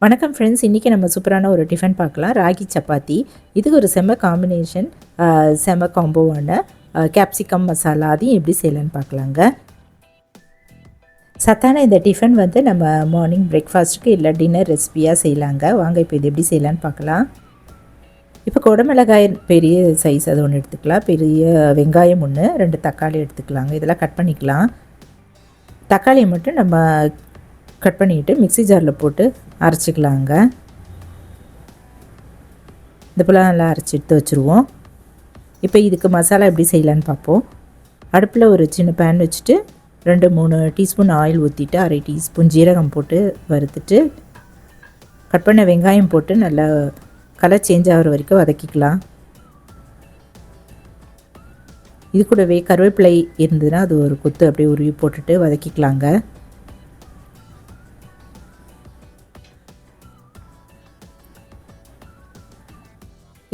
வணக்கம் ஃப்ரெண்ட்ஸ், இன்றைக்கி நம்ம சூப்பரான ஒரு டிஃபன் பார்க்கலாம். ராகி சப்பாத்தி. இதுக்கு ஒரு செம்ம காம்பினேஷன், செம்ம காம்போவான கேப்சிகம் மசாலா. அதையும் எப்படி செய்யலான்னு பார்க்கலாங்க. சத்தான இந்த டிஃபன் நம்ம மார்னிங் பிரேக்ஃபாஸ்ட்டுக்கு இல்லை டின்னர் ரெசிபியாக செய்யலாங்க. வாங்க இப்போ இது எப்படி செய்யலான்னு பார்க்கலாம். இப்போ குடமிளகாய் பெரிய சைஸ் அது ஒன்று எடுத்துக்கலாம். பெரிய வெங்காயம் ஒன்று, 2 தக்காளி எடுத்துக்கலாங்க. இதெல்லாம் கட் பண்ணிக்கலாம். தக்காளியை மட்டும் நம்ம கட் பண்ணிவிட்டு மிக்ஸி ஜாரில் போட்டு அரைச்சிக்கலாங்க. இந்த போல் நல்லா அரைச்சி எடுத்து வச்சுருவோம். இப்போ இதுக்கு மசாலா எப்படி செய்யலான்னு பார்ப்போம். அடுப்பில் ஒரு சின்ன பேன் வச்சுட்டு 2-3 டீஸ்பூன் ஆயில் ஊற்றிட்டு 1/2 டீஸ்பூன் ஜீரகம் போட்டு வறுத்துட்டு கட் பண்ண வெங்காயம் போட்டு நல்லா கலர் சேஞ்ச் ஆகிற வரைக்கும் வதக்கிக்கலாம். இது கூடவே கருவேப்பிலை இருந்ததுன்னா அது ஒரு கொத்து அப்படியே உருவி போட்டுட்டு வதக்கிக்கலாங்க.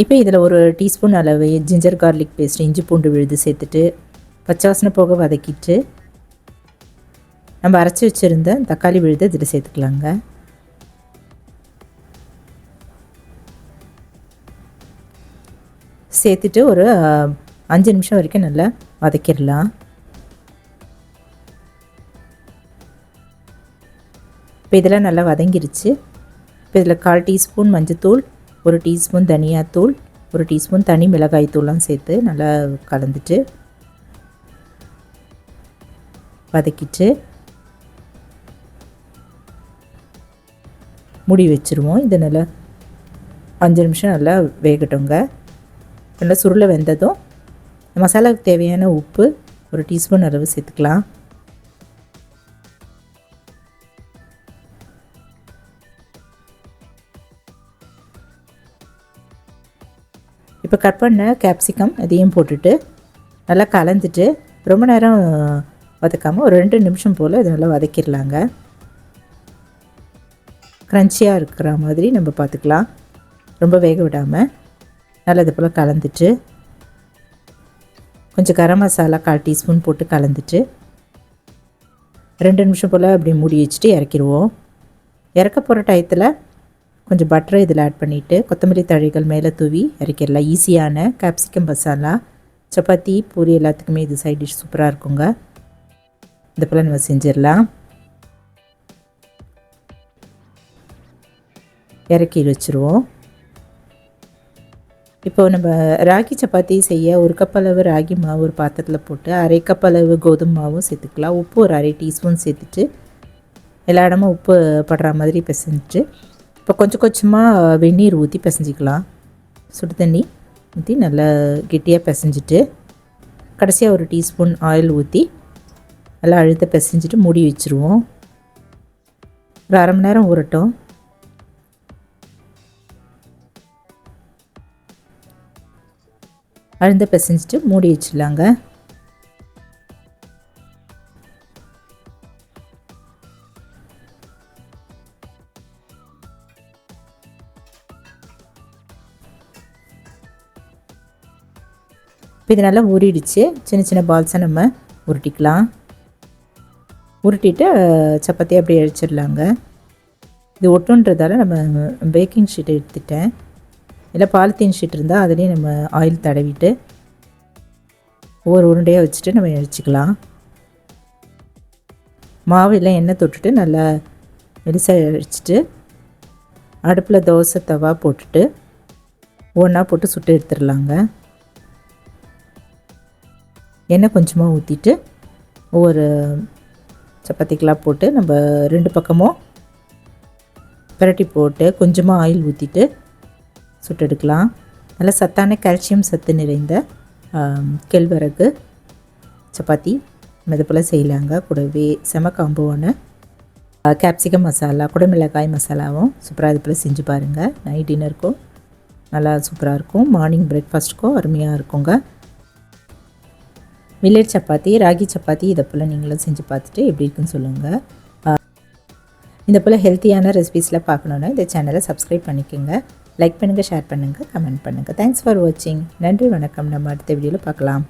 இப்போ இதில் ஒரு டீஸ்பூன் அளவு ஜிஞ்சர் கார்லிக் பேஸ்ட், இஞ்சி பூண்டு விழுது சேர்த்துட்டு பச்சை வாசனை போக வதக்கிட்டு நம்ம அரைச்சி வச்சுருந்த தக்காளி விழுது இதில் சேர்த்துக்கலாங்க. சேர்த்துட்டு ஒரு 5 நிமிஷம் வரைக்கும் நல்லா வதக்கிடலாம். இப்போ இதெல்லாம் நல்லா வதங்கிருச்சு. இப்போ இதில் 1/4 டீஸ்பூன் மஞ்சத்தூள், 1 டீஸ்பூன் தனியாத்தூள், 1 டீஸ்பூன் தனி மிளகாய் தூள்லாம் சேர்த்து நல்லா கலந்துட்டு வதக்கிட்டு மூடி வச்சுருவோம். இது நல்லா 5 நிமிஷம் நல்லா வேகட்டுங்க. நல்லா சுருளை வெந்ததும் மசாலாவுக்கு தேவையான உப்பு 1 டீஸ்பூன் அளவு சேர்த்துக்கலாம். இப்போ கட் பண்ண கேப்சிகம் அதையும் போட்டுட்டு நல்லா கலந்துட்டு ரொம்ப நேரம் வதக்காமல் ஒரு 2 நிமிஷம் போல் இது நல்லா வதக்கிடலாங்க. க்ரன்ச்சியாக இருக்கிற மாதிரி நம்ம பார்த்துக்கலாம். ரொம்ப வேக விடாமல் நல்லா இது போல் கலந்துட்டு கொஞ்சம் கரம் மசாலா 1/4 டீஸ்பூன் போட்டு கலந்துட்டு 2 நிமிஷம் போல் அப்படி மூடி வச்சுட்டு இறக்கிடுவோம். இறக்க போகிற டயத்தில் கொஞ்சம் பட்டரை இதில் ஆட் பண்ணிவிட்டு கொத்தமல்லி தழைகள் மேலே தூவி இறக்கிடலாம். ஈஸியான கேப்சிகம் மசாலா. சப்பாத்தி, பூரி எல்லாத்துக்குமே இது சைட் டிஷ் சூப்பராக இருக்குங்க. இந்த போல் நம்ம செஞ்சிடலாம். இறக்கி வச்சுருவோம். இப்போது நம்ம ராகி சப்பாத்தி செய்ய 1 கப் அளவு ராகி மாவு ஒரு பாத்திரத்தில் போட்டு 1/2 கப் அளவு கோதுமை மாவும் சேர்த்துக்கலாம். உப்பு ஒரு 1/2 டீஸ்பூன் சேர்த்துட்டு எல்லா இடமும் உப்பு படுற மாதிரி பிசைஞ்சிட்டு இப்போ கொஞ்சம் கொஞ்சமாக வெந்நீர் ஊற்றி பிசைஞ்சிக்கலாம். சுடு தண்ணி ஊற்றி நல்லா கெட்டியாக பிசைஞ்சிட்டு கடைசியாக 1 டீஸ்பூன் ஆயில் ஊற்றி நல்லா அழுத்த பிசைஞ்சிட்டு மூடி வச்சுருவோம். ஒரு 1/2 மணி நேரம் ஊறட்டும். அழுந்த பிசைஞ்சிட்டு மூடி வச்சிடலாங்க. இப்போ இது நல்லா ஊறிடுச்சு. சின்ன சின்ன பால்ஸை நம்ம உருட்டிக்கலாம். உருட்டிட்டு சப்பாத்தி அப்படியே அழிச்சிடலாங்க. இது ஒட்டுன்றதால நம்ம பேக்கிங் ஷீட் எடுத்துட்டேன். இல்லை பாலித்தீன் ஷீட் இருந்தால் அதுலேயும் நம்ம ஆயில் தடவிட்டு ஒவ்வொரு உருண்டையாக வச்சுட்டு நம்ம அழிச்சிக்கலாம். மாவில் எண்ணெய் தொட்டுட்டு நல்லா மெலிசாக அழிச்சிட்டு அடுப்பில் தோசை தவா போட்டுட்டு ஒன்றா போட்டு சுட்டு எடுத்துடலாங்க. எண்ணெய் கொஞ்சமாக ஊற்றிட்டு ஒவ்வொரு சப்பாத்திக்கெலாம் போட்டு நம்ம 2 பக்கமும் பிரட்டி போட்டு கொஞ்சமாக ஆயில் ஊற்றிட்டு சுட்டு எடுக்கலாம். நல்ல சத்தான கால்சியம் சத்து நிறைந்த கேழ்வரகு சப்பாத்தி இது போல் செய்யலாங்க. கூடவே செம காம்போவான கேப்சிகம் மசாலா, குடமிளகாய் மசாலாவும் சூப்பராக இது போல் செஞ்சு பாருங்கள். நைட் டின்னருக்கும் நல்லா சூப்பராக இருக்கும். மார்னிங் பிரேக்ஃபாஸ்ட்டுக்கும் அருமையாக இருக்குங்க. மில்லட் சப்பாத்தி, ராகி சப்பாத்தி இதை போல் நீங்களும் செஞ்சு பார்த்துட்டு எப்படி இருக்குன்னு சொல்லுங்கள். இந்த போல் ஹெல்த்தியான ரெசிபீஸில் பார்க்கணுன்னா இந்த சேனலை சப்ஸ்கிரைப் பண்ணிக்கோங்க. லைக் பண்ணுங்கள், ஷேர் பண்ணுங்கள், கமெண்ட் பண்ணுங்கள். தேங்க்ஸ் ஃபார் வாட்சிங். நன்றி, வணக்கம். நம்ம அடுத்த வீடியோவில் பார்க்கலாம்.